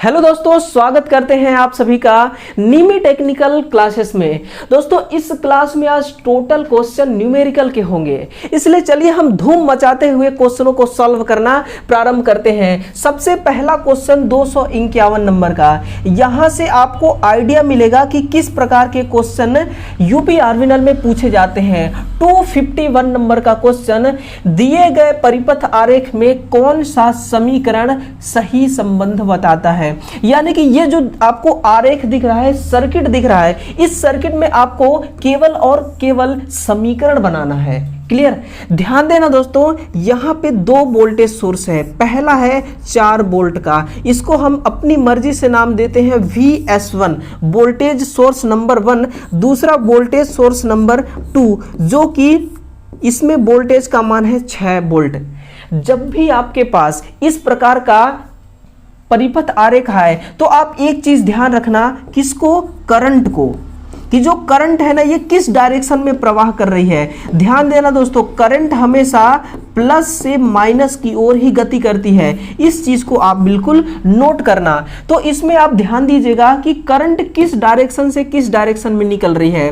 Hello दोस्तों, स्वागत करते हैं आप सभी का नीमी टेक्निकल क्लासेस में। दोस्तों इस क्लास में आज टोटल क्वेश्चन न्यूमेरिकल के होंगे, इसलिए चलिए हम धूम मचाते हुए क्वेश्चनों को सॉल्व करना प्रारंभ करते हैं। सबसे पहला क्वेश्चन 251 नंबर का। यहां से आपको आइडिया मिलेगा कि किस प्रकार के क्वेश्चन यूपी आर्विनल में पूछे जाते हैं। 251 नंबर का क्वेश्चन, दिए गए परिपथ आरेख में कौन सा समीकरण सही संबंध बताता है। यानी कि ये जो आपको आरेख दिख रहा है, सर्किट दिख रहा है, इस सर्किट में आपको केवल और केवल समीकरण बनाना है। क्लियर? ध्यान देना दोस्तों, यहां पे दो वोल्टेज सोर्स है। पहला है 4 वोल्ट का, इसको हम अपनी मर्जी से नाम देते हैं VS1 वोल्टेज सोर्स नंबर 1। दूसरा वोल्टेज सोर्स नंबर 2 जो कि इसमें वोल्टेज का मान है 6 वोल्ट। जब भी आपके पास इस प्रकार का परिपथ आरेख है तो आप एक चीज ध्यान रखना, किसको? करंट को, कि जो करंट है ना ये किस डायरेक्शन में प्रवाह कर रही है। ध्यान देना दोस्तों, करंट हमेशा प्लस से माइनस की ओर ही गति करती है। इस चीज को आप बिल्कुल नोट करना। तो इसमें आप ध्यान दीजिएगा कि करंट किस डायरेक्शन से किस डायरेक्शन में निकल रही है।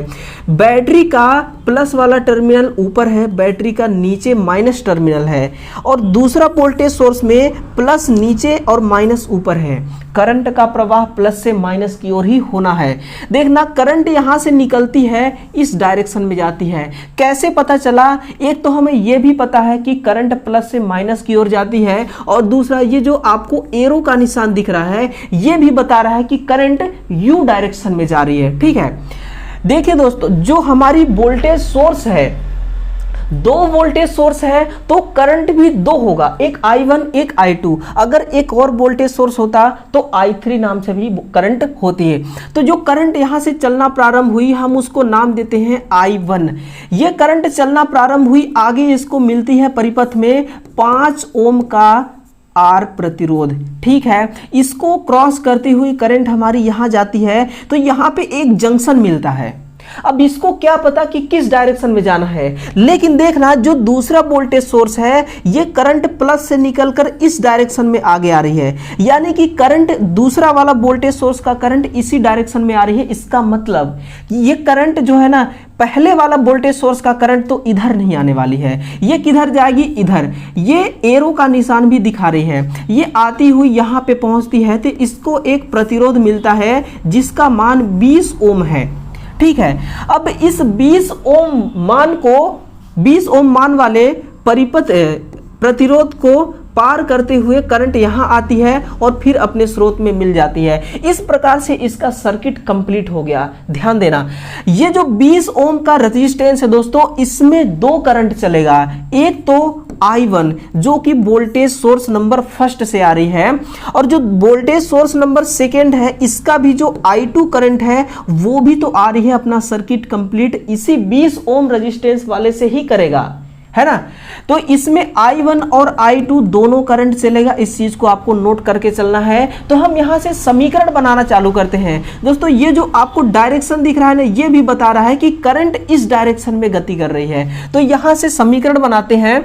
बैटरी का प्लस वाला टर्मिनल ऊपर है, बैटरी का नीचे माइनस टर्मिनल है, और दूसरा वोल्टेज सोर्स में प्लस नीचे और माइनस ऊपर है। करंट का प्रवाह प्लस से माइनस की ओर ही होना है। देखना, करंट यहां से निकलती है, इस डायरेक्शन में जाती है। कैसे पता चला? एक तो हमें यह भी पता है कि करंट प्लस से माइनस की ओर जाती है, और दूसरा ये जो आपको एरो का निशान दिख रहा है यह भी बता रहा है कि करंट यू डायरेक्शन में जा रही है। ठीक है, देखिए दोस्तों, जो हमारी वोल्टेज सोर्स है, दो वोल्टेज सोर्स है तो करंट भी दो होगा, एक I1 एक I2। अगर एक और वोल्टेज सोर्स होता तो I3 नाम से भी करंट होती है। तो जो करंट यहां से चलना प्रारंभ हुई हम उसको नाम देते हैं I1। ये करंट चलना प्रारंभ हुई, आगे इसको मिलती है परिपथ में 5 ओम का आर प्रतिरोध। ठीक है, इसको क्रॉस करती हुई करंट हमारी यहां जाती है, तो यहां पे एक जंक्शन मिलता है। अब इसको क्या पता कि किस डायरेक्शन में जाना है, लेकिन देखना जो दूसरा वोल्टेज सोर्स है ये करंट प्लस से निकलकर इस डायरेक्शन में आगे आ रही है। यानी कि करंट, दूसरा वाला वोल्टेज सोर्स का करंट इसी डायरेक्शन में आ रही है। इसका मतलब ये करंट जो है ना, पहले वाला वोल्टेज सोर्स का करंट तो इधर नहीं आने वाली है, ये किधर जाएगी? इधर। ये एरो का निशान भी दिखा रही है, ये आती हुई यहां पे पहुंचती है, तो इसको एक प्रतिरोध मिलता है जिसका मान 20 ओम है। ठीक है, अब इस 20 ओम मान वाले परिपथ प्रतिरोध को पार करते हुए करंट यहां आती है और फिर अपने स्रोत में मिल जाती है। इस प्रकार से इसका सर्किट कंप्लीट हो गया। ध्यान देना, ये जो 20 ओम का रेजिस्टेंस है दोस्तों, इसमें दो करंट चलेगा। एक तो I1 जो कि वोल्टेज सोर्स नंबर फर्स्ट से आ रही है, और जो वोल्टेज सोर्स नंबर सेकेंड है इसका भी जो I2 करंट है वो भी तो आ रही है। अपना सर्किट कंप्लीट इसी 20 ओम रेजिस्टेंस वाले से ही करेगा, है ना। तो इसमें I1 और I2 दोनों करंट चलेगा। इस चीज को आपको नोट करके चलना है। तो हम यहां से समीकरण बनाना चालू करते हैं। दोस्तों ये जो आपको डायरेक्शन दिख रहा है ना, ये भी बता रहा है कि करंट इस डायरेक्शन में गति कर रही है। तो यहां से समीकरण बनाते हैं।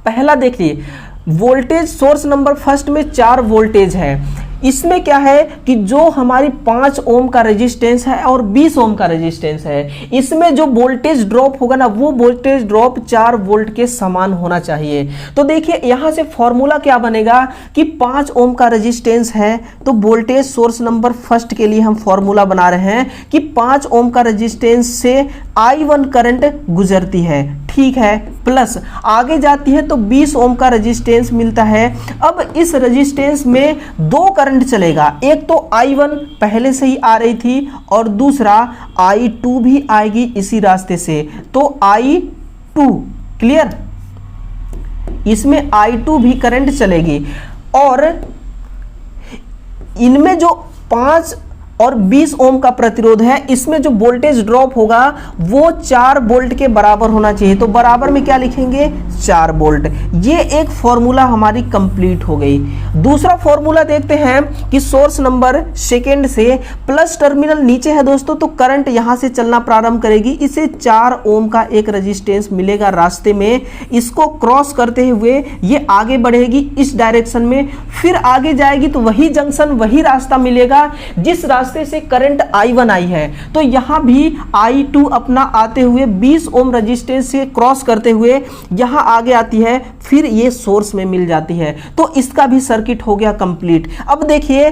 पहला देखिए, वोल्टेज सोर्स नंबर फर्स्ट में 4 वोल्टेज है। इसमें क्या है कि जो हमारी 5 ओम का रेजिस्टेंस है और 20 ओम का रेजिस्टेंस है, इसमें जो वोल्टेज ड्रॉप होगा ना, वो वोल्टेज ड्रॉप 4 वोल्ट के समान होना चाहिए। तो देखिए यहां से फॉर्मूला क्या बनेगा कि 5 ओम का रेजिस्टेंस है, तो वोल्टेज सोर्स नंबर फर्स्ट के लिए हम फॉर्मूला बना रहे हैं कि 5 ओम का रेजिस्टेंस से I1 करंट गुजरती है। ठीक है, प्लस आगे जाती है तो 20 ओम का रेजिस्टेंस मिलता है। अब इस रेजिस्टेंस में दो करंट चलेगा, एक तो I1 पहले से ही आ रही थी और दूसरा I2 भी आएगी इसी रास्ते से, तो I2। क्लियर? इसमें I2 भी करंट चलेगी, और इनमें जो 5 और 20 ओम का प्रतिरोध है, इसमें जो वोल्टेज ड्रॉप होगा वो 4 वोल्ट के बराबर होना चाहिए। तो बराबर में क्या लिखेंगे, 4 वोल्ट। ये एक फॉर्मूला हमारी कंप्लीट हो गई। दूसरा फॉर्मूला देखते हैं कि सोर्स नंबर सेकेंड से प्लस टर्मिनल नीचे है दोस्तों, तो करंट यहां से चलना प्रारंभ करेगी। इसे 4 ओम का एक रेजिस्टेंस मिलेगा रास्ते में, इसको क्रॉस करते हुए ये आगे बढ़ेगी इस डायरेक्शन में, फिर आगे जाएगी तो वही जंक्शन, वही रास्ता मिलेगा जिस रास्ते से करंट I1 आई है। तो यहां भी I2 अपना आते हुए 20 ओम रेजिस्टेंस से क्रॉस करते हुए यहां आगे आती है, फिर ये सोर्स में मिल जाती है। तो इसका भी सर्किट हो गया कंप्लीट। अब देखिए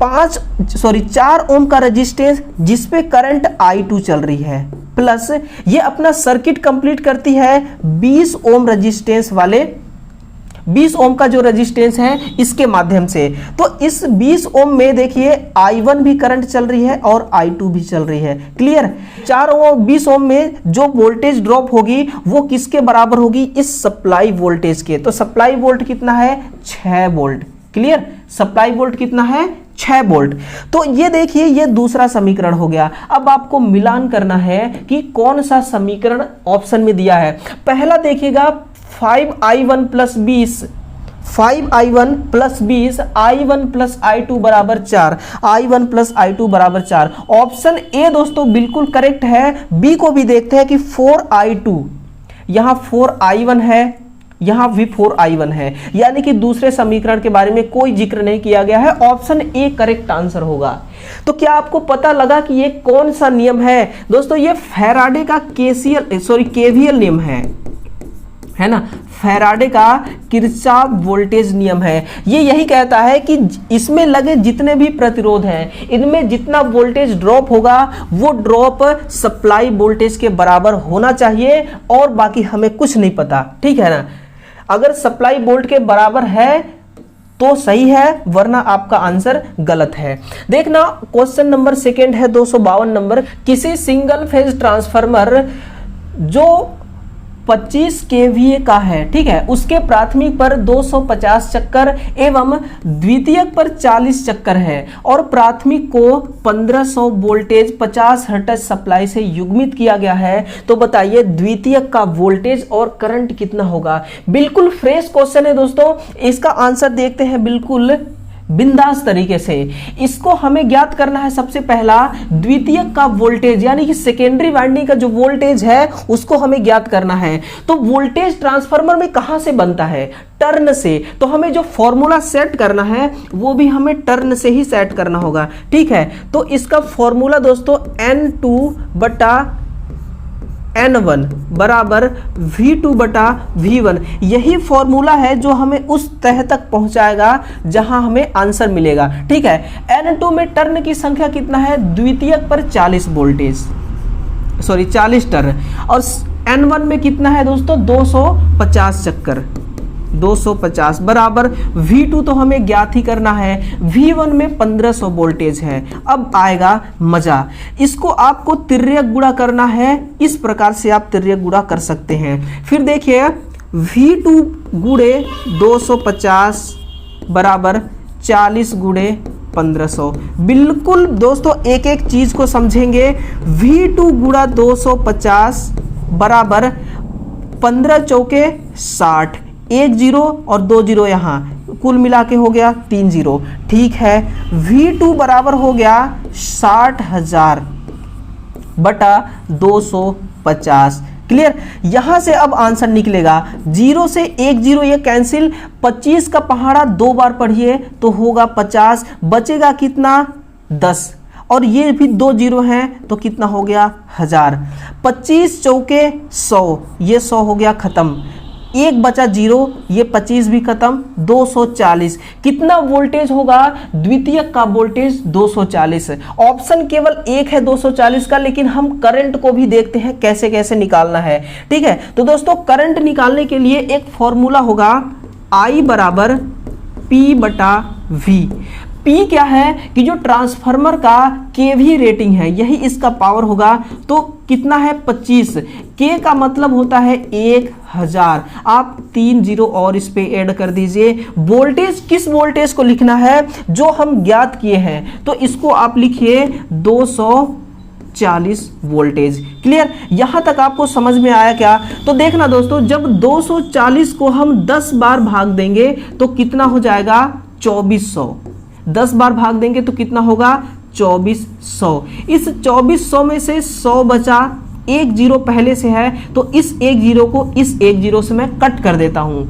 4 ओम का रेजिस्टेंस जिस पे करंट I2 चल रही है, प्लस ये अपना सर्किट कंप्लीट करती है 20 ओम रेजिस्टेंस वाले, 20 ओम का जो रेजिस्टेंस है इसके माध्यम से। तो इस 20 ओम में देखिए I1 भी करंट चल रही है और I2 भी चल रही है। क्लियर। 4 ओम 20 ओम में जो वोल्टेज ड्रॉप होगी वो किसके बराबर होगी, इस सप्लाई वोल्टेज के। तो सप्लाई वोल्ट कितना है, 6 वोल्ट। क्लियर। सप्लाई वोल्ट कितना है, 6 वोल्ट। तो ये देखिए ये दूसरा समीकरण हो गया। अब आपको मिलान करना है कि कौन सा समीकरण ऑप्शन में दिया है। पहला देखिएगा 5I1 plus 20, 5I1 plus 20, I1 plus I2 बराबर 4, I1 प्लस I2 बराबर 4। ऑप्शन ए दोस्तों बिल्कुल करेक्ट है। बी को भी देखते हैं कि 4I2, यहां 4I1 है, यहां भी 4I1 है, यानी कि दूसरे समीकरण के बारे में कोई जिक्र नहीं किया गया है। ऑप्शन ए करेक्ट आंसर होगा। तो क्या आपको पता लगा कि ये कौन सा नियम है दोस्तों, ये फैराडे का केवीएल नियम है ना, फैराडे का किरचॉफ वोल्टेज नियम है। ये यही कहता है कि इसमें लगे जितने भी प्रतिरोध हैं, इनमें जितना वोल्टेज ड्रॉप होगा वो ड्रॉप सप्लाई वोल्टेज के बराबर होना चाहिए, और बाकी हमें कुछ नहीं पता। ठीक है ना। अगर सप्लाई वोल्ट के बराबर है तो सही है, वरना आपका आंसर गलत है। देखना क्वेश्चन नंबर सेकेंड है 252 नंबर। किसी सिंगल फेज ट्रांसफार्मर जो 25 kVA का है, ठीक है, उसके प्राथमिक पर 250 चक्कर एवं द्वितीयक पर 40 चक्कर है, और प्राथमिक को 1500 वोल्टेज 50 हर्ट्ज सप्लाई से युग्मित किया गया है। तो बताइए द्वितीयक का वोल्टेज और करंट कितना होगा। बिल्कुल फ्रेश क्वेश्चन है दोस्तों। इसका आंसर देखते हैं बिल्कुल बिंदास तरीके से। इसको हमें ज्ञात करना है सबसे पहला द्वितीयक का वोल्टेज, यानी कि सेकेंडरी वाइंडिंग का जो वोल्टेज है उसको हमें ज्ञात करना है। तो वोल्टेज ट्रांसफार्मर में कहां से बनता है, टर्न से। तो हमें जो फॉर्मूला सेट करना है वो भी हमें टर्न से ही सेट करना होगा। ठीक है। तो इसका फॉर्मूला दोस्तों N2 बटा N1 बराबर V2 बटा V1, यही फॉर्मूला है जो हमें उस तह तक पहुंचाएगा जहां हमें आंसर मिलेगा। ठीक है। N2 में टर्न की संख्या कितना है, द्वितीयक पर 40 वोल्टेज, 40 टर्न, और N1 में कितना है दोस्तों, 250 चक्कर, 250 बराबर V2 तो हमें ज्ञात ही करना है, V1 में 1500 वोल्टेज है। अब आएगा मजा, इसको आपको तिर्यक गुणा करना है। इस प्रकार से आप तिर्यक गुणा कर सकते हैं। फिर देखिए V2 गुणे 250 बराबर 40 गुणे 1500। बिल्कुल दोस्तों एक एक चीज को समझेंगे। V2 गुणा 250 बराबर 15 चौके 60, 1 0 और 2 0 यहाँ, कुल मिला के हो गया 3 0। ठीक है। V2 बराबर हो गया 60,000 बटा 250। क्लियर। यहां से अब आंसर निकलेगा 0 से 1 0 ये कैंसिल, 25 का पहाड़ा 2 बार पढ़िए तो होगा 50, बचेगा कितना 10, और ये भी 2 0 हैं तो कितना हो गया 1000। 25 चौके 100, ये 100 हो गया खत्म, 1 बचा 0, ये 25 भी खत्म, 240। कितना वोल्टेज होगा, द्वितीयक का वोल्टेज 240। ऑप्शन केवल एक है 240 का, लेकिन हम करंट को भी देखते हैं कैसे कैसे निकालना है। ठीक है। तो दोस्तों करंट निकालने के लिए एक फॉर्मूला होगा I बराबर P बटा V। P क्या है कि जो ट्रांसफार्मर का केवी रेटिंग है यही इसका पावर होगा, तो कितना है 25। K का मतलब होता है 1000। आप 3 जीरो और इस पे ऐड कर दीजिए। वोल्टेज, किस वोल्टेज को लिखना है जो हम ज्ञात किए हैं, तो इसको आप लिखिए 240 वोल्टेज। क्लियर, यहां तक आपको समझ में आया क्या? तो देखना दोस्तों, जब 240 को हम 10 बार भाग देंगे तो कितना हो जाएगा 2400। 10 बार भाग देंगे तो कितना होगा 2400। इस 2400 में से 100 बचा, एक जीरो पहले से है तो इस एक जीरो को इस एक जीरो से मैं कट कर देता हूं।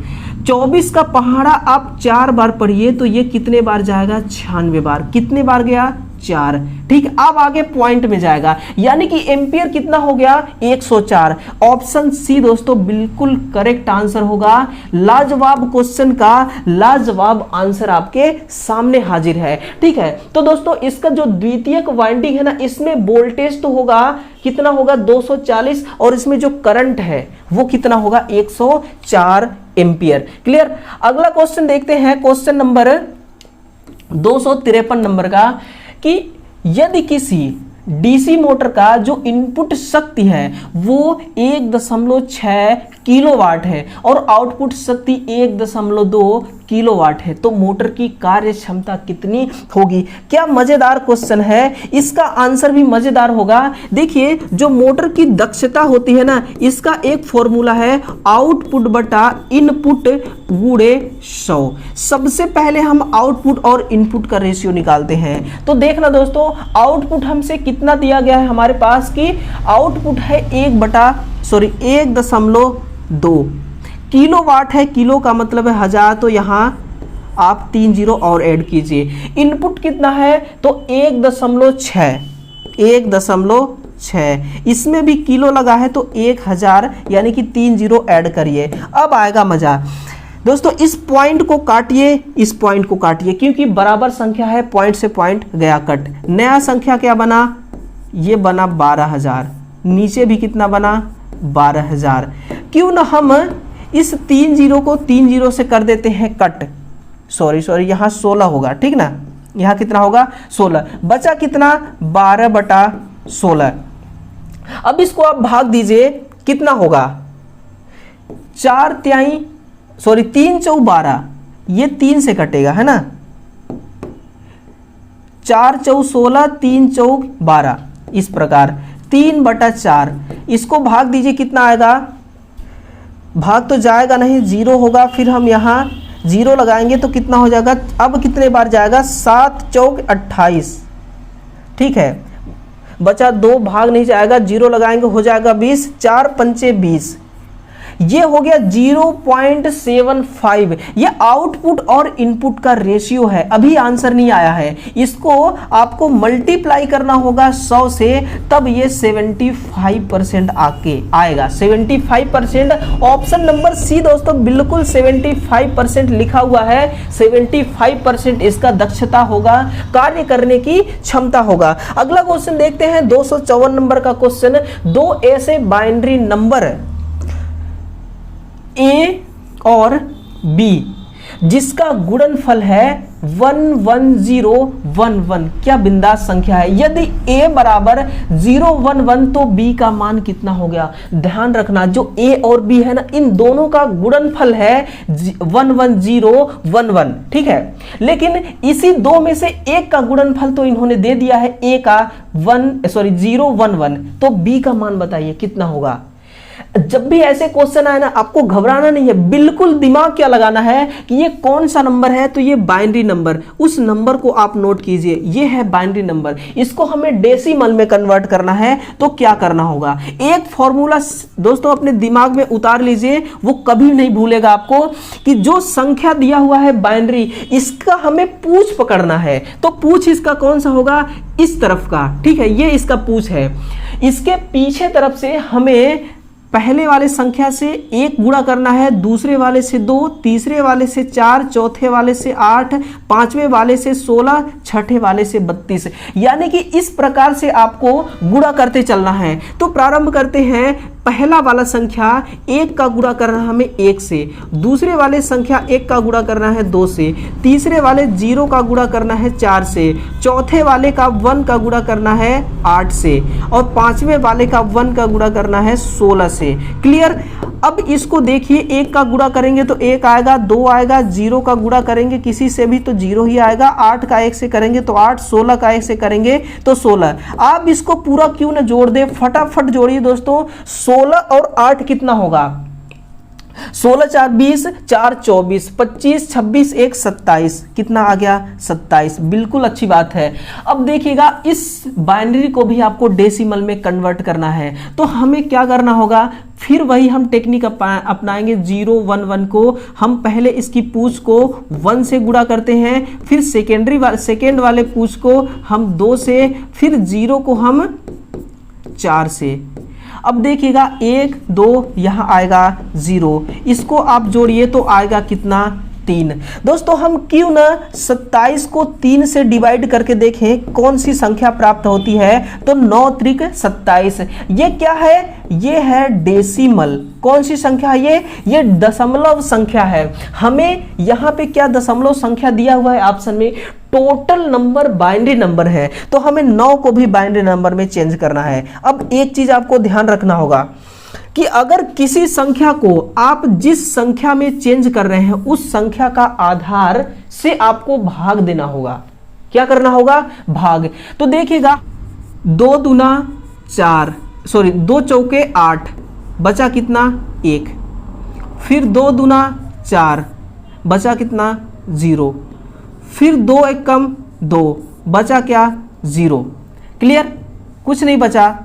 24 का पहाड़ा आप 4 बार पढ़िए तो ये कितने बार जाएगा 96 बार। कितने बार गया 4। ठीक, अब आगे पॉइंट में जाएगा, यानी कि एम्पियर कितना हो गया 104। ऑप्शन सी दोस्तों बिल्कुल करेक्ट आंसर होगा। लाजवाब क्वेश्चन का लाजवाब आंसर आपके सामने हाजिर है। ठीक है, तो दोस्तों इसका जो द्वितीयक वाइंडिंग है ना, इसमें वोल्टेज तो होगा, कितना होगा 240, और इसमें जो करंट है वो कितना होगा 104 एम्पियर। क्लियर, अगला क्वेश्चन देखते हैं, क्वेश्चन नंबर 253 नंबर का, कि यदि किसी डीसी मोटर का जो इनपुट शक्ति है वो 1.6 किलोवाट है और आउटपुट शक्ति 1.2 किलोवाट है, तो मोटर की कार्य क्षमता कितनी होगी? क्या मजेदार क्वेश्चन है, इसका आंसर भी मजेदार होगा। देखिए, जो मोटर की दक्षता होती है ना, इसका एक फॉर्मूला है आउटपुट बटा इनपुट गुणे 100। सबसे पहले हम आउटपुट और इनपुट का रेशियो निकालते हैं। तो देखना दोस्तों, आउटपुट हमसे कितना दिया गया है हमारे पास, की आउटपुट है 1.2 किलोवाट है। किलो का मतलब है 1000, तो यहां आप 3 जीरो और ऐड कीजिए। इनपुट कितना है तो 1.6, इसमें भी किलो लगा है तो 1000, यानी कि 3 जीरो ऐड करिए। अब आएगा मजा दोस्तों, इस पॉइंट को काटिए, इस पॉइंट को काटिए, क्योंकि बराबर संख्या है, पॉइंट से पॉइंट गया कट। नया संख्या क्या बना, ये बना 12000, नीचे भी कितना बना 12000। क्यों ना हम इस 3 जीरो को 3 जीरो से कर देते हैं कट, सॉरी यहां 16 होगा, ठीक ना, यहां कितना होगा 16, बचा कितना 12/16। अब इसको आप भाग दीजिए, कितना होगा 3 चौ 12, ये 3 से कटेगा है ना, 4 चौ 16, 3 चौ 12, इस प्रकार 3/4। इसको भाग दीजिए, कितना आएगा, भाग तो जाएगा नहीं, जीरो होगा, फिर हम यहाँ जीरो लगाएंगे तो कितना हो जाएगा, अब कितने बार जाएगा 7 चौक 28, ठीक है, बचा 2, भाग नहीं जाएगा, जीरो लगाएंगे हो जाएगा 20, 4 पंचे 20, ये हो गया 0.75। ये आउटपुट और इनपुट का रेशियो है, अभी आंसर नहीं आया है, इसको आपको मल्टीप्लाई करना होगा 100 से, तब ये 75% आके आएगा। 75%, ऑप्शन नंबर सी दोस्तों बिल्कुल 75% लिखा हुआ है। 75% इसका दक्षता होगा, कार्य करने की क्षमता होगा। अगला क्वेश्चन देखते हैं, 254 नंबर का क्वेश्चन। दो ऐसे बाइनरी नंबर ए और बी जिसका गुणनफल है 11011, क्या बिंदास संख्या है। यदि a बराबर 011 तो b का मान कितना हो गया। ध्यान रखना, जो a और b है ना, इन दोनों का गुणनफल है 11011, ठीक है, लेकिन इसी दो में से एक का गुणनफल तो इन्होंने दे दिया है a का 011, तो b का मान बताइए कितना होगा। जब भी ऐसे क्वेश्चन आए ना, आपको घबराना नहीं है, बिल्कुल दिमाग क्या लगाना है कि ये कौन सा नंबर है, तो ये बाइनरी नंबर, उस नंबर को आप नोट कीजिए, ये है बाइनरी नंबर, इसको हमें डेसिमल में कन्वर्ट करना है। तो क्या करना होगा, एक फॉर्मूला दोस्तों अपने दिमाग में उतार लीजिए, वो कभी नहीं भूलेगा आपको, कि जो संख्या दिया हुआ है बाइनरी, इसका हमें पूछ पकड़ना है। तो पूछ इसका कौन सा होगा, इस तरफ का, ठीक है, ये इसका पूछ है। इसके पीछे तरफ से हमें पहले वाले संख्या से 1 गुणा करना है, दूसरे वाले से 2, तीसरे वाले से 4, चौथे वाले से 8, पांचवें वाले से 16, छठे वाले से 32, यानी कि इस प्रकार से आपको गुणा करते चलना है। तो प्रारंभ करते हैं, पहला वाला संख्या 1 का गुणा करना है हमें 1 से, दूसरे वाले संख्या 1 का गुणा करना है 2 से, तीसरे वाले 0 का गुणा करना है 4 से, चौथे वाले का 1 का गुणा करना है 8 से, और पांचवें वाले का 1 का गुणा करना है 16 से। क्लियर। अब इसको देखिए, 1 का गुणा करेंगे तो 1 आएगा, 2 आएगा, 0 का गुणा करेंगे किसी से भी तो 0 ही आएगा, 8 का 1 से करेंगे तो 8, 16 का 1 से करेंगे तो 16। आप इसको पूरा क्यों ना जोड़ दें, फटाफट जोड़िए दोस्तों। 16 और 8 कितना होगा? 16 4 20, 4 24, 25 26 1 27, कितना आ गया? 27। बिल्कुल अच्छी बात है। अब देखिएगा, इस बाइनरी को भी आपको डेसिमल में कन्वर्ट करना है, तो हमें क्या करना होगा? फिर वही हम टेक्निक अपनाएंगे। 0 1 1 को हम पहले इसकी पूछ को 1 से गुणा करते हैं, फिर सेकेंड वाले पूछ को हम 2 से, फिर 0 को हम 4 से। अब देखिएगा 1 2 यहां आएगा 0, इसको आप जोड़िए तो आएगा कितना? 3। दोस्तों हम क्यों ना 27 को 3 से डिवाइड करके देखें कौन सी संख्या प्राप्त होती है। तो 9 त्रिक 27, ये क्या है? ये है डेसिमल। कौन सी संख्या है ये दशमलव संख्या है। हमें यहाँ पे क्या दशमलव संख्या दिया हुआ है ऑप्शन में? टोटल नंबर बाइनरी नंबर है, तो हमें 9 को भी बाइनरी नंबर में चेंज करना है। अब एक चीज आपको ध्यान रखना होगा कि अगर किसी संख्या को आप जिस संख्या में चेंज कर रहे हैं उस संख्या का आधार से आपको भाग देना होगा। क्या करना होगा? भाग। तो देखिएगा 2 दूना 4, 2 चौके 8, बचा कितना? 1। फिर 2 दूना 4, बचा कितना? 0। फिर 2 एक कम 2, बचा क्या? 0। क्लियर? कुछ नहीं बचा।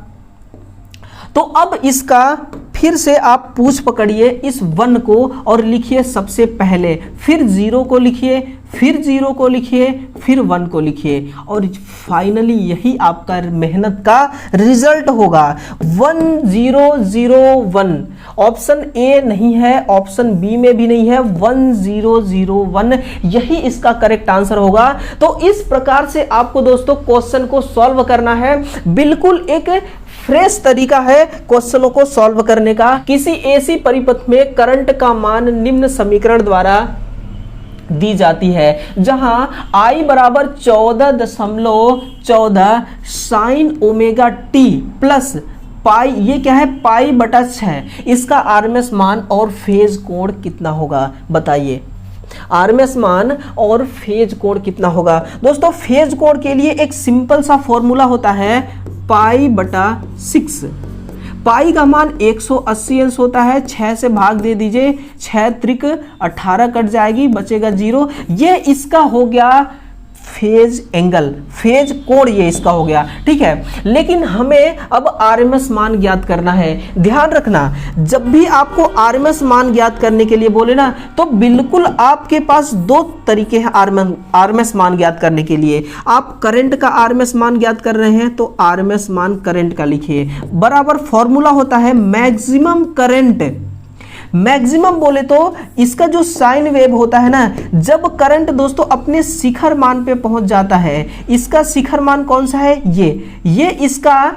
तो अब इसका फिर से आप पूछ पकड़िए इस 1 को और लिखिए सबसे पहले, फिर 0 को लिखिए, फिर 0 को लिखिए, फिर 1 को लिखिए, और फाइनली यही आपका मेहनत का रिजल्ट होगा। 1 0 0 1। ऑप्शन ए नहीं है, ऑप्शन बी में भी नहीं है, 1 0 0 1 यही इसका करेक्ट आंसर होगा। तो इस प्रकार से आपको दोस्तों क्वेश्चन को सॉल्व करना है। बिल्कुल एक फ्रेश तरीका है क्वेश्चनों को सॉल्व करने का। किसी ऐसी परिपथ में करंट का मान निम्न समीकरण द्वारा दी जाती है, जहां I बराबर 14.14 sine omega T plus pi, ये क्या है? पाई बटा 6। इसका आरएमएस मान और फेज कोण कितना होगा? बताइए। आरएमएस मान और फेज कोण कितना होगा? दोस्तों फेज कोण के लिए एक सिंपल सा फॉर्मूला होता है, पाई बटा 6। पाई का मान 180 अंश होता है, 6 से भाग दे दीजिए, 6 त्रिक 18 कट जाएगी, बचेगा 0। ये इसका हो गया फेज एंगल, फेज कोण ये इसका हो गया। ठीक है, लेकिन हमें अब आरएमएस मान ज्ञात करना है। ध्यान रखना, जब भी आपको आरएमएस मान ज्ञात करने के लिए बोले ना, तो बिल्कुल आपके पास 2 तरीके हैं आरएमएस मान ज्ञात करने के लिए। आप करंट का आरएमएस मान ज्ञात कर रहे हैं तो आरएमएस मान करंट का लिखिए, बराबर फॉर्मूला होता है मैक्सिमम करंट। मैक्सिमम बोले तो इसका जो साइन वेव होता है ना, जब करंट दोस्तों अपने शिखर मान पे पहुंच जाता है, इसका शिखर मान कौन सा है? ये इसका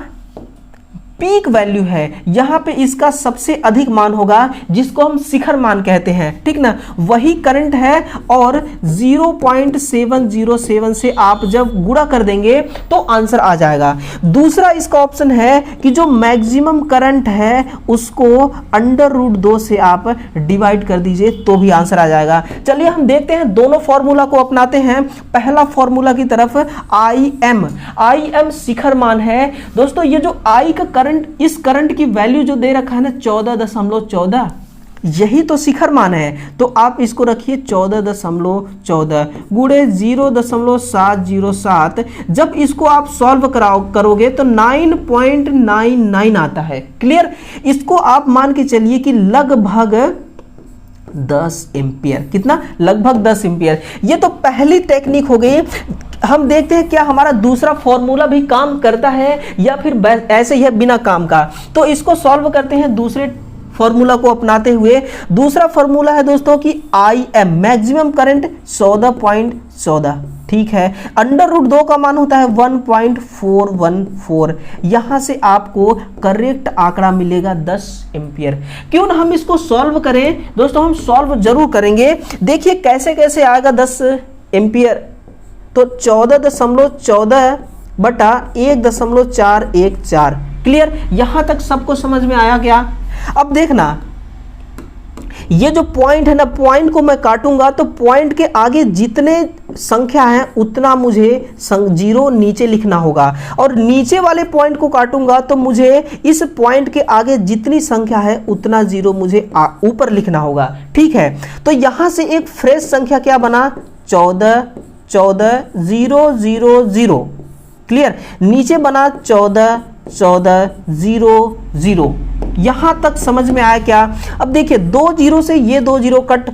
पीक वैल्यू है। यहां पे इसका सबसे अधिक मान होगा जिसको हम शिखर मान कहते हैं, ठीक ना, वही करंट है। और 0.707 से आप जब गुणा कर देंगे तो आंसर आ जाएगा। दूसरा इसका ऑप्शन है कि जो मैक्सिमम करंट है उसको √2 से आप डिवाइड कर दीजिए तो भी आंसर आ जाएगा। चलिए हम देखते हैं, दोनों फॉर्मूला को अपनाते हैं। पहला फॉर्मूला की तरफ, IM शिखर मान है दोस्तों। ये जो I का करंट, इस करंट की वैल्यू जो दे रखा है ना 14.14, यही तो शिखर मान है। तो आप इसको रखिए 14.14 गुणे 0.707। जब इसको आप सॉल्व करोगे तो 9.99 आता है। क्लियर? इसको आप मान के चलिए कि लगभग 10 एम्पियर। कितना? लगभग 10 एम्पियर। ये तो पहली टेक्निक हो गई। हम देखते हैं क्या हमारा दूसरा फॉर्मूला भी काम करता है या फिर ऐसे ही है बिना काम का। तो इसको सॉल्व करते हैं दूसरे फॉर्मूला को अपनाते हुए। दूसरा फॉर्मूला है दोस्तों कि IM मैक्सिमम करंट 14.14। ठीक है। अंडर रूट 2 का मान होता है 1.414। यहां से आपको करेक्ट आंकड़ा मिलेगा 10 एम्पियर। क्यों ना हम इसको सॉल्व करें दोस्तों, हम सॉल्व जरूर करेंगे। देखिए कैसे कैसे आएगा 10 एम्पियर। तो 14.14 बटा 1.414। क्लियर, यहां तक सबको समझ में आया क्या? अब देखना ये जो पॉइंट है ना, पॉइंट को मैं काटूंगा तो पॉइंट के आगे जितने संख्या है उतना मुझे जीरो नीचे लिखना होगा, और नीचे वाले पॉइंट को काटूंगा तो मुझे इस पॉइंट के आगे जितनी संख्या है उतना जीरो मुझे ऊपर लिखना होगा। ठीक है, तो यहां से एक फ्रेश संख्या क्या बना? 14,0,0,0। क्लियर, नीचे बना 14,0,0,0। यहां तक समझ में आया क्या? अब देखिए 2 जीरो से ये 2 जीरो कट,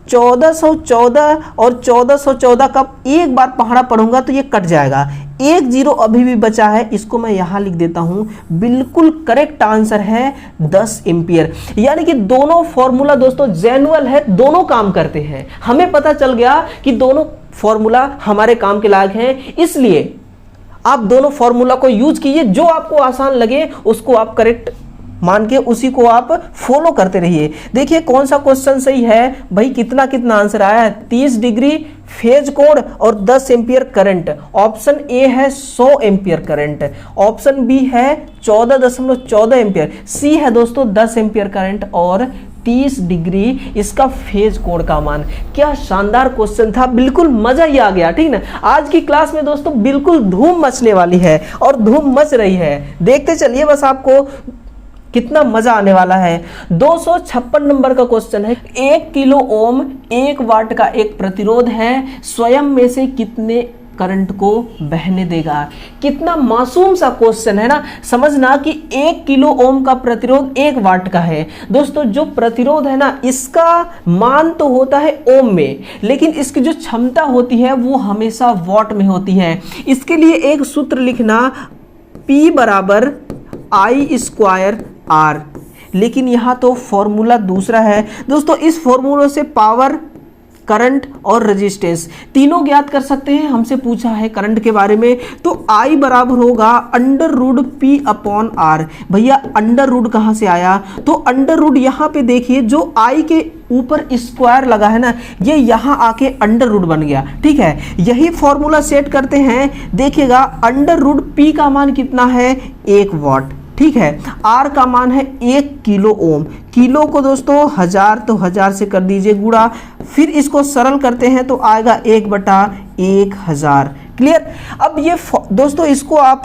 1414 और 1414 का एक बार पहाड़ा पढ़ूंगा तो ये कट जाएगा। एक जीरो अभी भी बचा है, इसको मैं यहां लिख देता हूं। बिल्कुल करेक्ट आंसर है 10 एम्पियर। यानी कि दोनों फॉर्मूला दोस्तों जेन्युइन है, दोनों काम करते हैं। हमें पता चल गया कि दोनों फॉर्मूला हमारे काम के लायक हैं, इसलिए आप दोनों फॉर्मूला को यूज कीजिए। जो आपको आसान लगे उसको आप करेक्ट मान के उसी को आप फॉलो करते रहिए। देखिए कौन सा क्वेश्चन सही है भाई, कितना कितना आंसर आया है? 30 डिग्री फेज कोण और 10 एम्पियर करंट। ऑप्शन ए है 100 एम्पियर करंट, ऑप्शन बी है 14.14 एम्पियर, सी है दोस्तों 10 एम्पियर करंट और 30 डिग्री इसका फेज कोण का मान। क्या शानदार क्वेश्चन था, बिल्कुल मजा ही आ गया। ठीक ना, आज की क्लास में दोस्तों बिल्कुल धूम मचने वाली है और धूम मच रही है। देखते चलिए बस आपको कितना मजा आने वाला है। 256 नंबर का क्वेश्चन है। 1 किलो ओम 1 वाट का एक प्रतिरोध है, स्वयं में से कितने करंट को बहने देगा? कितना मासूम सा क्वेश्चन है ना। समझना कि 1 किलो ओम का प्रतिरोध 1 वाट का है। दोस्तों जो प्रतिरोध है ना, इसका मान तो होता है ओम में, लेकिन इसकी जो क्षमता होती है वो हमेशा वॉट में होती है। इसके लिए एक सूत्र लिखना, P बराबर I² R, लेकिन यहां तो फॉर्मूला दूसरा है दोस्तों। इस फॉर्मूला से पावर, करंट और रेजिस्टेंस तीनों ज्ञात कर सकते हैं। हमसे पूछा है करंट के बारे में, तो I बराबर होगा √P/R। भैया अंडर रूट कहां से आया? तो अंडर रूट यहां पे देखिए, जो I के ऊपर स्क्वायर लगा है ना, ये यहां आके अंडर रूट बन गया। ठीक है, यही फॉर्मूला सेट करते हैं। देखिएगा √P का मान कितना है? 1 वाट। ठीक है, R का मान है 1 किलो ओम। किलो को दोस्तों 1000, तो 1000 से कर दीजिए गुणा, फिर इसको सरल करते हैं तो आएगा 1/1000। क्लियर। अब ये दोस्तों इसको आप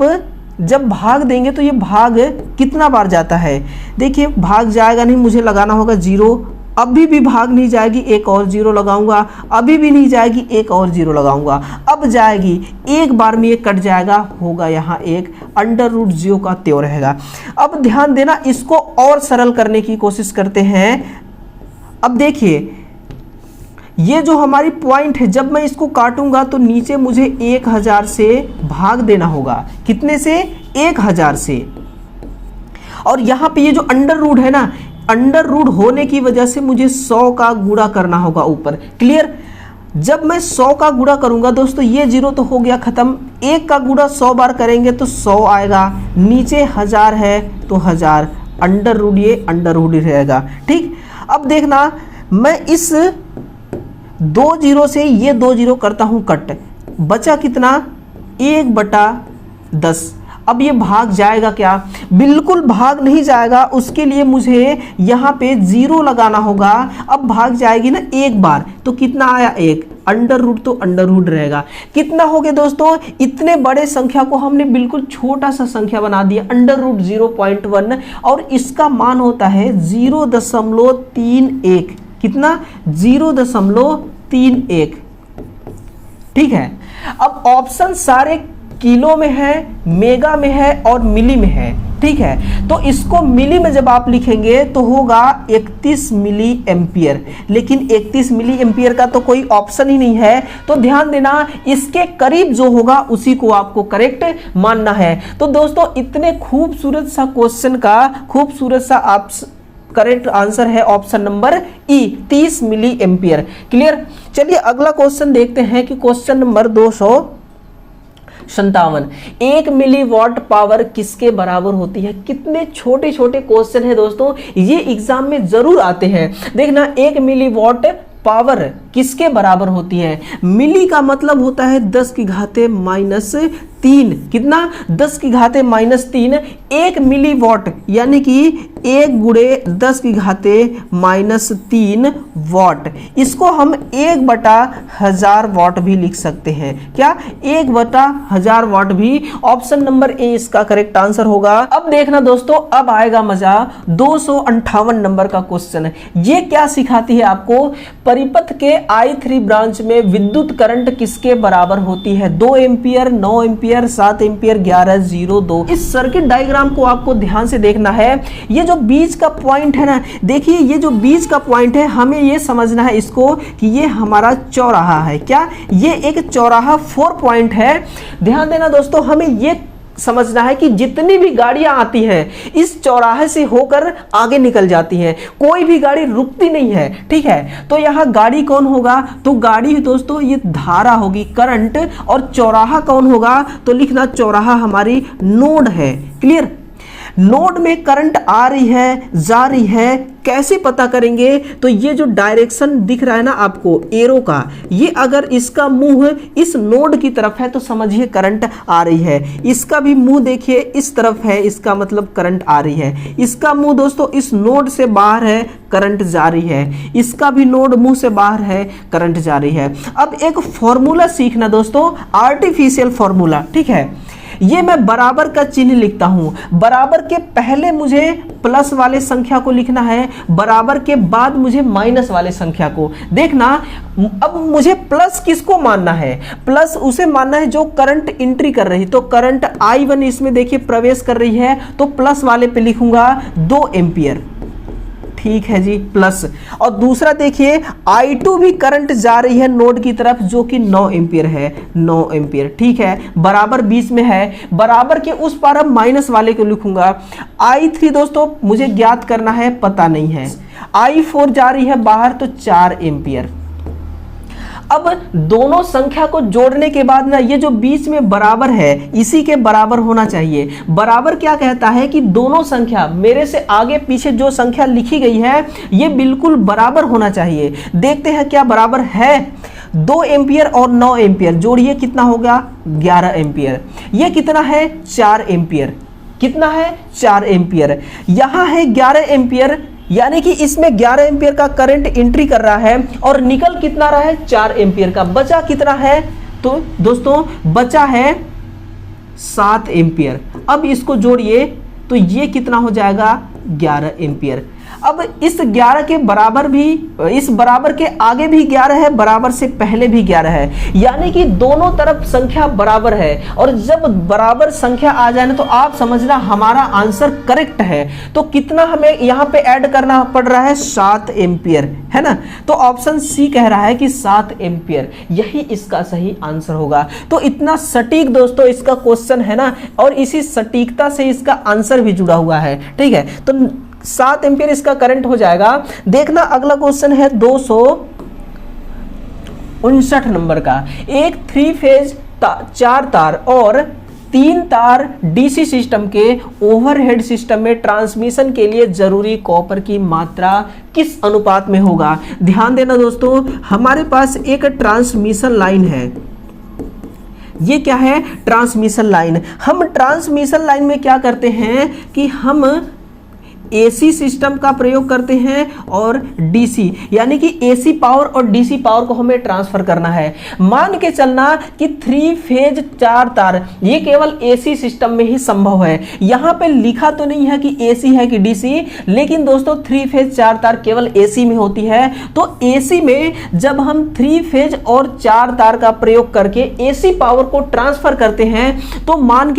जब भाग देंगे तो ये भाग कितना बार जाता है? देखिए भाग जाएगा नहीं, मुझे लगाना होगा 0। अभी भी भाग नहीं जाएगी, एक और 0 लगाऊंगा। अभी भी नहीं जाएगी, एक और 0 लगाऊंगा। अब जाएगी, एक बार में ये कट जाएगा, होगा यहाँ एक √0 का त्यों रहेगा। अब ध्यान देना, इसको और सरल करने की कोशिश करते हैं। अब देखिए ये जो हमारी पॉइंट है, जब मैं इसको काटूंगा तो नीचे मुझे 1000 से भाग देना होगा। कितने से? 1000 से। और यहाँ पे ये जो अंडर रूट है ना, अंडर रूट होने की वजह से मुझे 100 का गुणा करना होगा ऊपर। क्लियर। जब मैं 100 का गुणा करूंगा दोस्तों, ये 0 तो हो गया खत्म। 1 का गुणा 100 बार करेंगे तो 100 आएगा। नीचे 1000 है तो 1000, अंडर रूट ये अंडर रूट ही रहेगा। ठीक। अब देखना, मैं इस 2 0 से ये 2 0 करता हूं कट, बचा कितना? 1/10। अब ये भाग जाएगा क्या? बिल्कुल भाग नहीं जाएगा। उसके लिए मुझे यहाँ पे 0 लगाना होगा। अब भाग जाएगी ना एक बार, तो कितना आया? 1। अंडर रूट तो अंडर रूट रहेगा। कितना हो गया दोस्तों? इतने बड़े संख्या को हमने बिल्कुल छोटा सा संख्या बना दिया, √0.1, और इसका मान होता है 0.31। कितना? 0.31। ठीक है। अब ऑप्शन सारे किलो में है, मेगा में है और मिली में है। ठीक है, तो इसको मिली में जब आप लिखेंगे तो होगा 31 मिली एम्पियर, लेकिन 31 मिली एम्पियर का तो कोई ऑप्शन ही नहीं है। तो ध्यान देना, इसके करीब जो होगा उसी को आपको करेक्ट मानना है। तो दोस्तों इतने खूबसूरत सा क्वेश्चन का खूबसूरत सा आप करेक्ट आंसर है option number E 30 milli ampere. Clear. चलिए अगला क्वेश्चन देखते हैं कि क्वेश्चन नंबर 257, 1 मिलीवाट पावर किसके बराबर होती है। कितने छोटे छोटे क्वेश्चन है दोस्तों, ये एग्जाम में जरूर आते हैं। देखना 1 मिलीवाट पावर किसके बराबर होती है। मिली का मतलब होता है 10 की घाते -3। कितना 10 की घाते -3। 1 मिलीवाट यानी कि 1 गुणे 10 की घाते -3 वाट। इसको हम 1/1000 वाट भी लिख सकते हैं। क्या 1/1000 वाट भी। ऑप्शन नंबर ए इसका करेक्ट आंसर होगा। अब देखना दोस्तों, अब आएगा मजा। 258 नंबर का क्वेश्चन। ये क्या सिखाती है आपको, परिपथ के I3 ब्रांच में विद्युत करंट किसके बराबर होती है। 2 एम्पियर, 9 एम्पियर, 7 एम्पियर, 1102। इस सर्किट डायग्राम को आपको ध्यान से देखना है। ये जो बीच का पॉइंट है ना, देखिए ये जो बीच का पॉइंट है, हमें ये समझना है इसको कि ये हमारा चौराहा है। क्या ये एक चौराहा 4 पॉइंट है। ध्यान देना दोस्तों, हमें ये समझना है कि जितनी भी गाड़ियां आती हैं इस चौराहे से होकर आगे निकल जाती हैं, कोई भी गाड़ी रुकती नहीं है। ठीक है, तो यहां गाड़ी कौन होगा, तो गाड़ी दोस्तों ये धारा होगी, करंट। और चौराहा कौन होगा, तो लिखना चौराहा हमारी नोड है। क्लियर। नोड में करंट आ रही है, जा रही है, कैसे पता करेंगे, तो ये जो डायरेक्शन दिख रहा है ना आपको एरो का, ये अगर इसका मुंह इस नोड की तरफ है तो समझिए करंट आ रही है। इसका भी मुंह देखिए इस तरफ है, इसका मतलब करंट आ रही है। इसका मुंह दोस्तों इस नोड से बाहर है, करंट जा रही है। इसका भी नोड मुंह से बाहर है, करंट जा रही है। अब एक फॉर्मूला सीखना दोस्तों, आर्टिफिशियल फॉर्मूला। ठीक है, ये मैं बराबर का चिन्ह लिखता हूं। बराबर के पहले मुझे प्लस वाले संख्या को लिखना है, बराबर के बाद मुझे माइनस वाले संख्या को। देखना, अब मुझे प्लस किसको मानना है, प्लस उसे मानना है जो करंट एंट्री कर रही। तो करंट I1 इसमें देखिए प्रवेश कर रही है, तो प्लस वाले पे लिखूंगा 2 एम्पियर। ठीक है जी, प्लस। और दूसरा देखिए I2 भी करंट जा रही है नोड की तरफ, जो कि 9 एम्पियर है, 9 एम्पियर। ठीक है, बराबर बीच में है, बराबर के उस पार अब माइनस वाले को लिखूंगा। I3 दोस्तों मुझे ज्ञात करना है, पता नहीं है। I4 जा रही है बाहर, तो 4 एम्पियर। अब दोनों संख्या को जोड़ने के बाद ना, ये जो बीच में बराबर है इसी के बराबर होना चाहिए। बराबर क्या कहता है कि दोनों संख्या, मेरे से आगे पीछे जो संख्या लिखी गई है ये बिल्कुल बराबर होना चाहिए। देखते हैं क्या बराबर है। 2 एम्पियर और 9 एम्पियर जोड़िए, कितना होगा 11 एम्पियर। ये कितना है 4 एम्पियर। कितना है 4 एम्पियर। यहां है 11 एम्पियर, यानी कि इसमें 11 एम्पियर का करंट एंट्री कर रहा है और निकल कितना रहा है 4 एम्पियर का। बचा कितना है, तो दोस्तों बचा है 7 एम्पियर। अब इसको जोड़िए तो ये कितना हो जाएगा 11 एम्पियर। अब इस 11 के बराबर भी, इस बराबर के आगे भी 11 है, बराबर से पहले भी 11 है, यानी कि दोनों तरफ संख्या बराबर है। और जब बराबर संख्या आ जाए ना, तो आप समझना हमारा आंसर करेक्ट है। तो कितना हमें यहाँ पे ऐड करना पड़ रहा है 7 एम्पियर, है ना। तो ऑप्शन सी कह रहा है कि 7 एम्पियर यही इसका सही आंसर होगा। तो इतना सटीक दोस्तों इसका क्वेश्चन है ना, और इसी सटीकता से इसका आंसर भी जुड़ा हुआ है। ठीक है, तो 7 एम्पियर इसका करंट हो जाएगा। देखना अगला क्वेश्चन है 259 नंबर का। एक 3 फेज 4 तार और 3 तार डीसी सिस्टम के ओवरहेड सिस्टम में ट्रांसमिशन के लिए जरूरी कॉपर की मात्रा किस अनुपात में होगा। ध्यान देना दोस्तों, हमारे पास एक ट्रांसमिशन लाइन है। ये क्या है ट्रांसमिशन लाइन। हम ट्रांसमिशन लाइन में क्या करते हैं कि हम एसी सिस्टम का प्रयोग करते हैं और डीसी, यानी कि एसी पावर और डीसी पावर को हमें ट्रांसफर करना है। मान के चलना कि 3 फेज 4 तार ये केवल एसी सिस्टम में ही संभव है। यहां पे लिखा तो नहीं है कि एसी है कि डीसी, लेकिन दोस्तों 3 फेज 4 तार केवल एसी में होती है। तो एसी में जब हम 3 फेज और 4 तार का प्रयोग करके एसी पावर को ट्रांसफर करते हैं, तो मान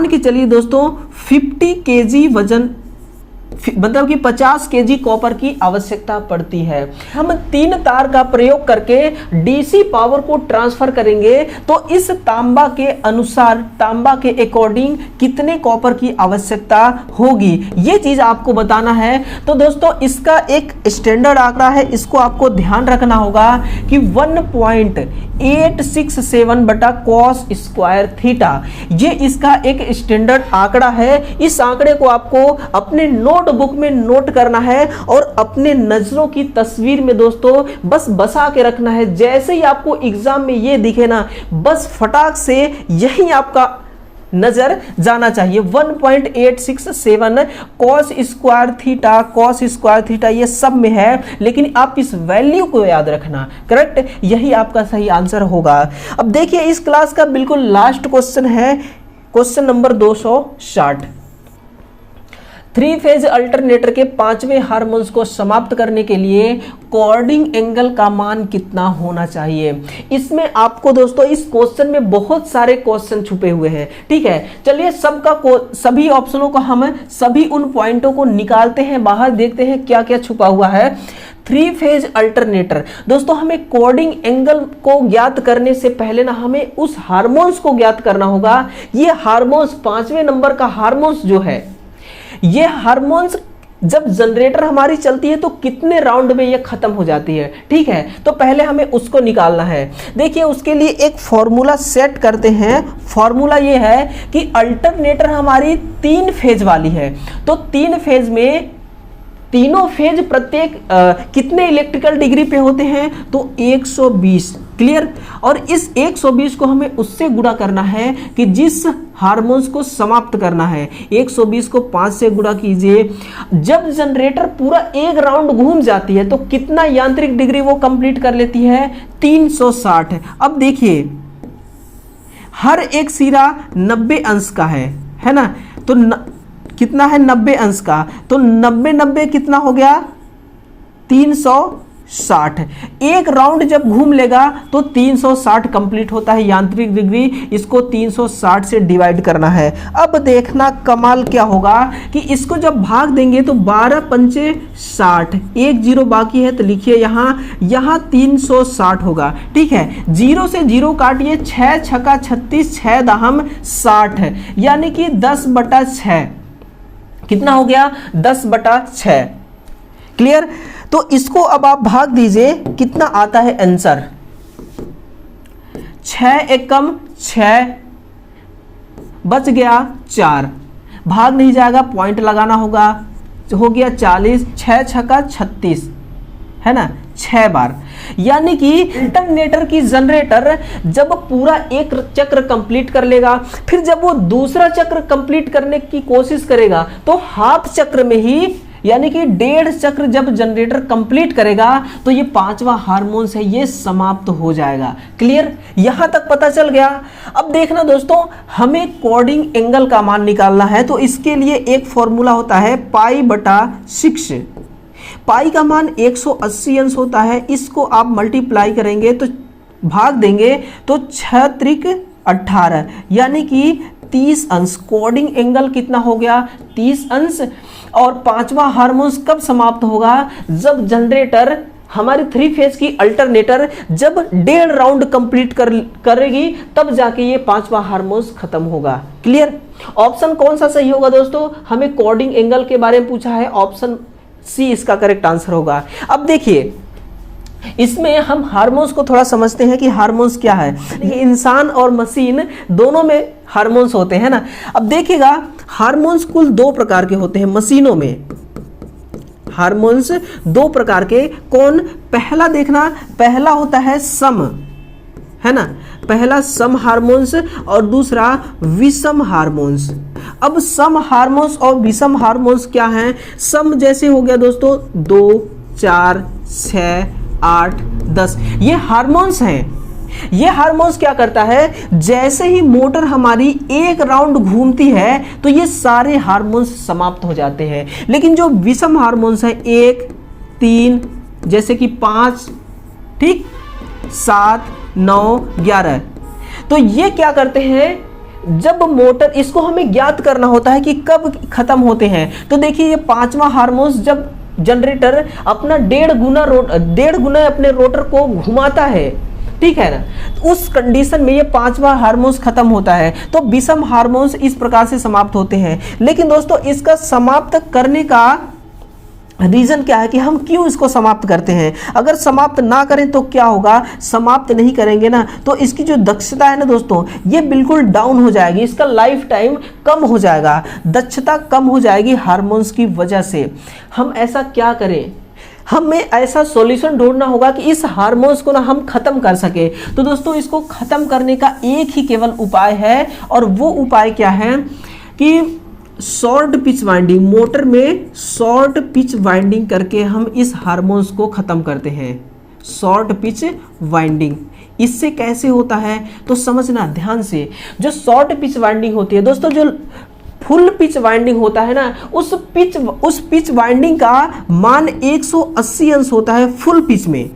के चलिए दोस्तों 50 केजी वजन मतलब कि 50 केजी कॉपर की आवश्यकता पड़ती है। हम 3 तार का प्रयोग करके डीसी पावर को ट्रांसफर करेंगे तो इस तांबा के अनुसार, तांबा के अकॉर्डिंग कितने कॉपर की आवश्यकता होगी, ये चीज आपको बताना है। तो दोस्तों इसका एक स्टैंडर्ड आंकड़ा है, इसको आपको ध्यान रखना होगा कि 1.867 बटा कॉस स्क्वायर थीटा, ये इसका एक स्टैंडर्ड आंकड़ा है। इस आंकड़े को आपको अपने नोटबुक में नोट करना है और अपने नजरों की तस्वीर में दोस्तों बस बसा के रखना है। जैसे ही आपको एग्जाम में ये दिखे ना, बस फटाक से यही आपका नजर जाना चाहिए। 1.867 cos square theta, cos square theta ये सब में है, लेकिन आप इस वैल्यू को याद रखना, करेक्ट, यही आपका सही आंसर होगा। अब देखिए इस क्लास का बिल्कुल लास्ट क्वेश्चन है, क्वेश्चन नंबर 260। 3 फेज अल्टरनेटर के 5वें हार्मोन्स को समाप्त करने के लिए कोऑर्डिंग एंगल का मान कितना होना चाहिए। इसमें आपको दोस्तों इस क्वेश्चन में बहुत सारे क्वेश्चन छुपे हुए हैं, ठीक है। चलिए सभी ऑप्शनों को हम सभी उन पॉइंटों को निकालते हैं बाहर, देखते हैं क्या क्या छुपा हुआ है। 3 फेज अल्टरनेटर दोस्तों, हमें कोऑर्डिंग एंगल को ज्ञात करने से पहले ना हमें उस हार्मोन्स को ज्ञात करना होगा। ये हार्मोन्स 5वें नंबर का हार्मोन्स जो है, ये हार्मोन्स जब जनरेटर हमारी चलती है तो कितने राउंड में ये खत्म हो जाती है, ठीक है। तो पहले हमें उसको निकालना है। देखिए उसके लिए एक फॉर्मूला सेट करते हैं। फॉर्मूला ये है कि अल्टरनेटर हमारी 3 फेज वाली है, तो 3 फेज में तीनों फेज प्रत्येक कितने इलेक्ट्रिकल डिग्री पे होते हैं, तो 120, क्लियर। और इस 120 को हमें उससे गुणा करना है कि जिस हार्मोन्स को समाप्त करना है। 120 को 5 से गुणा कीजिए। जब जनरेटर पूरा एक राउंड घूम जाती है तो कितना यांत्रिक डिग्री वो कंप्लीट कर लेती है, 360। अब देखिए हर एक सिरा 90 अंश का है ना, तो कितना है 90 अंश का, तो 90 कितना हो गया, 360। एक राउंड जब घूम लेगा तो 360 कंप्लीट होता है यांत्रिक डिग्री, इसको 360 से डिवाइड करना है। अब देखना कमाल क्या होगा कि इसको जब भाग देंगे तो 12 पंचे 60, एक जीरो बाकी है तो लिखिए यहाँ 360 होगा, ठीक है। 0 से 0 काटिए, 6 छक्का 36, 6 दाहम 60, यानी कि 10/6 कितना हो गया, 10/6, क्लियर। तो इसको अब आप भाग दीजिए, कितना आता है आंसर, 6 एकम 6, बच गया 4, भाग नहीं जाएगा, पॉइंट लगाना होगा, हो गया 40, 6 छक्का 36, है ना, 6 बार। यानी कि अल्टरनेटर की जनरेटर जब पूरा एक चक्र कंप्लीट कर लेगा, फिर जब वो दूसरा चक्र कंप्लीट करने की कोशिश करेगा तो हाफ चक्र में ही, यानी कि 1.5 चक्र जब जनरेटर कंप्लीट करेगा तो ये 5वां हार्मोन्स है ये समाप्त हो जाएगा, क्लियर। यहां तक पता चल गया। अब देखना दोस्तों, हमें कोऑर्डिंग एंगल का मान निकालना है, तो इसके लिए एक फॉर्मूला होता है π/6। पाई का मान 180 अंश होता है, इसको आप मल्टीप्लाई करेंगे तो भाग देंगे तो 6 त्रिक 18, यानी कि 30 अंश। कोऑर्डिंग एंगल कितना हो गया, 30 अंश। और 5वां हार्मोन्स कब समाप्त होगा, जब जनरेटर हमारी 3 फेज की अल्टरनेटर जब 1.5 राउंड कंप्लीट करेगी, तब जाके ये 5वां हार्मोन्स खत्म होगा, क्लियर। ऑप्शन कौन सा सही होगा दोस्तों, हमें कोऑर्डिंग एंगल के बारे में पूछा है, ऑप्शन सी इसका करेक्ट आंसर होगा। अब देखिए इसमें हम हार्मोन्स को थोड़ा समझते हैं कि हार्मोन्स क्या है। ये इंसान और मशीन दोनों में हार्मोन्स होते हैं ना। अब देखिएगा हार्मोन्स कुल 2 प्रकार के होते हैं मशीनों में। हार्मोन्स 2 प्रकार के, कौन, पहला देखना, पहला होता है सम, है ना, पहला सम हार्मोन्स और दूसरा विषम हार्मोन्स। अब सम हार्मोन्स और विषम हार्मोन्स क्या हैं, सम जैसे हो गया दोस्तों 2, 4, 6, 8, 10, ये हार्मोन्स हैं। ये हार्मोन्स क्या करता है, जैसे ही मोटर हमारी एक राउंड घूमती है तो ये सारे हार्मोन्स समाप्त हो जाते हैं। लेकिन जो विषम हार्मोन्स है 1, 3, जैसे कि 5, ठीक, 7, 9, 11, तो ये क्या करते हैं, जब मोटर, इसको हमें ज्ञात करना होता है कि कब खत्म होते हैं। तो देखिए ये पांचवा हार्मोन्स जब जनरेटर अपना 1.5 गुना अपने रोटर को घुमाता है, ठीक है ना, तो उस कंडीशन में ये पांचवा हार्मोन्स खत्म होता है। तो विषम हार्मोन्स इस प्रकार से समाप्त होते हैं। लेकिन दोस्तों इसका समाप्त करने का रीजन क्या है कि हम क्यों इसको समाप्त करते हैं। अगर समाप्त ना करें तो क्या होगा, समाप्त नहीं करेंगे ना तो इसकी जो दक्षता है ना दोस्तों, ये बिल्कुल डाउन हो जाएगी, इसका लाइफ टाइम कम हो जाएगा, दक्षता कम हो जाएगी हार्मोन्स की वजह से। हम ऐसा क्या करें, हमें ऐसा सॉल्यूशन ढूंढना होगा कि इस हार्मोन्स को ना हम खत्म कर सके। तो दोस्तों इसको खत्म करने का एक ही केवल उपाय है, और वो उपाय क्या है कि शॉर्ट पिच वाइंडिंग, मोटर में शॉर्ट पिच वाइंडिंग करके हम इस हार्मोन्स को खत्म करते हैं। शॉर्ट पिच वाइंडिंग इससे कैसे होता है तो समझना ध्यान से। जो शॉर्ट पिच वाइंडिंग होती है दोस्तों, जो फुल पिच वाइंडिंग होता है ना, उस पिच वाइंडिंग का मान 180 अंश होता है फुल पिच में।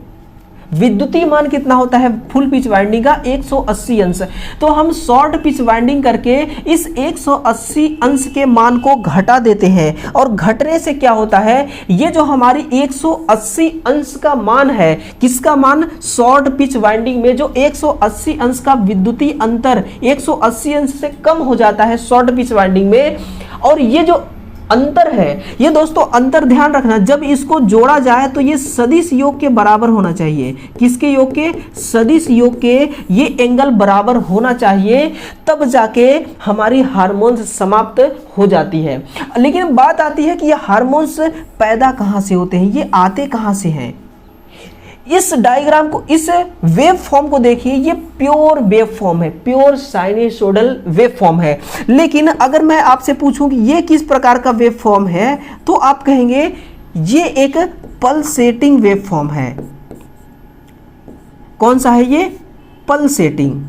विद्युतीय मान कितना होता है फुल पिच वाइंडिंग का, 180 अंश। तो हम शॉर्ट पिच वाइंडिंग करके इस 180 अंश के मान को घटा देते हैं, और घटने से क्या होता है, ये जो हमारी 180 अंश का मान है, किसका मान, शॉर्ट पिच वाइंडिंग में जो 180 अंश का विद्युतीय अंतर 180 अंश से कम हो जाता है शॉर्ट पिच वाइंडिंग में। और ये जो अंतर है, ये दोस्तों अंतर ध्यान रखना, जब इसको जोड़ा जाए तो ये सदिश योग के बराबर होना चाहिए। किसके योग के, सदिश योग के। ये एंगल बराबर होना चाहिए, तब जाके हमारी हार्मोन्स समाप्त हो जाती है। लेकिन बात आती है कि ये हार्मोन्स पैदा कहाँ से होते हैं, ये आते कहाँ से हैं। इस डायग्राम को, इस वेव फॉर्म को देखिए, ये प्योर वेव फॉर्म है, प्योर साइनसोइडल वेव फॉर्म है। लेकिन अगर मैं आपसे पूछूं कि ये किस प्रकार का वेव फॉर्म है, तो आप कहेंगे ये एक पल्सेटिंग वेव फॉर्म है। कौन सा है ये, पल्सेटिंग।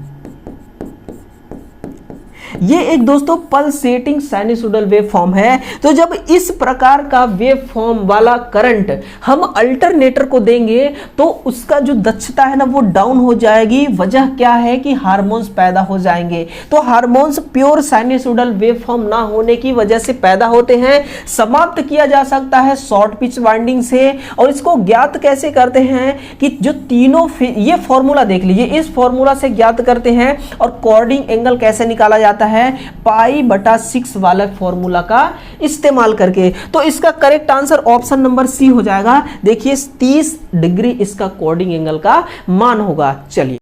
ये एक दोस्तों पल्सेटिंग साइनसोइडल वेव फॉर्म है। तो जब इस प्रकार का वेव फॉर्म वाला करंट हम अल्टरनेटर को देंगे तो उसका जो दक्षता है ना वो डाउन हो जाएगी। वजह क्या है कि हार्मोन्स पैदा हो जाएंगे। तो hormones pure sinusoidal wave form ना होने की वजह से पैदा होते हैं। समाप्त किया जा सकता है शॉर्ट पिच वाइंडिंग से। और इसको ज्ञात कैसे करते हैं कि जो तीनों, ये फॉर्मूला देख लीजिए, इस फॉर्मूला से ज्ञात करते हैं। और कॉर्डिंग एंगल कैसे निकाला जाता है, π/6 वाला फॉर्मूला का इस्तेमाल करके। तो इसका correct answer option number C हो जाएगा। देखिए 30 डिग्री इसका कॉर्डिंग एंगल का मान होगा। चलिए